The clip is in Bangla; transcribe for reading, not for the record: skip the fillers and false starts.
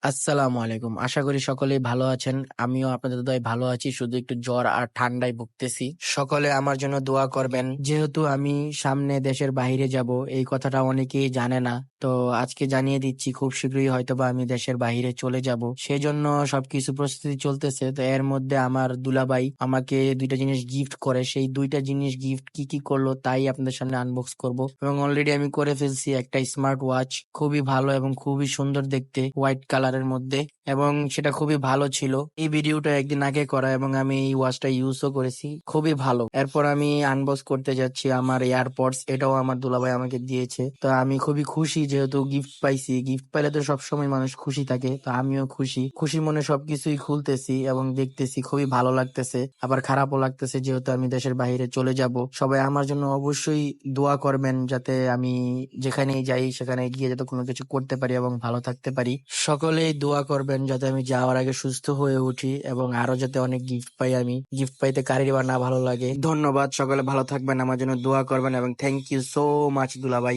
আসসালামু আলাইকুম। আশা করি সকলেই ভালো আছেন। আমিও আপনাদের দয়ায় ভালো আছি। শুধু একটু জ্বর আর ঠান্ডায় ভুগতেছি। সকলে আমার জন্য দোয়া করবেন। যেহেতু আমি সামনে দেশের বাইরে যাব, এই কথাটা অনেকেই জানে না। তো আজকে জানিয়ে দিচ্ছি, খুব শীঘ্রই হয়তোবা আমি দেশের বাইরে চলে যাব। সেজন্য সবকিছু প্রস্তুতি চলতেছে। তো এর মধ্যে আমার দুলাভাই আমাকে ২টা জিনিস গিফট করে। সেই ২টা জিনিস গিফট কি কি করলো তাই আপনাদের সামনে আনবক্স করব। এবং অলরেডি আমি করে ফেলছি একটা স্মার্ট ওয়াচ। খুবই ভালো এবং খুবই সুন্দর দেখতে, হোয়াইট কালারের মধ্যে, এবং সেটা খুবই ভালো ছিল। এই ভিডিওটা একদিন আগে করা এবং আমি এই ওয়াচটা ইউজও করেছি, খুবই ভালো। এরপর আমি আনবক্স করতে যাচ্ছি আমার এয়ারপডস। এটাও আমার দুলাভাই আমাকে দিয়েছে। তো আমি খুবই খুশি, যেহেতু গিফট পাইছি। গিফট পাইলে তো সবসময় মানুষ খুশি থাকে, তো আমিও খুশি। খুশি মনে সবকিছুই খুলতেছি এবং দেখতেছি, খুবই ভালো লাগতেছে, আবার খারাপও লাগতেছে, যেহেতু আমি দেশের বাইরে চলে যাব। সবাই আমার জন্য অবশ্যই দোয়া করবেন, যাতে আমি যেখানেই যাই সেখানে গিয়ে যাতে কোনো কিছু করতে পারি এবং ভালো থাকতে পারি। সকলেই দোয়া করবেন যাতে আমি যাওয়ার আগে সুস্থ হয়ে উঠি এবং আরো যাতে অনেক গিফট পাই। আমি গিফট পাইতে কারির বা না ভালো লাগে। ধন্যবাদ, সকলে ভালো থাকবেন, আমার জন্য দোয়া করবেন এবং থ্যাংক ইউ সো মাচ দুলাভাই।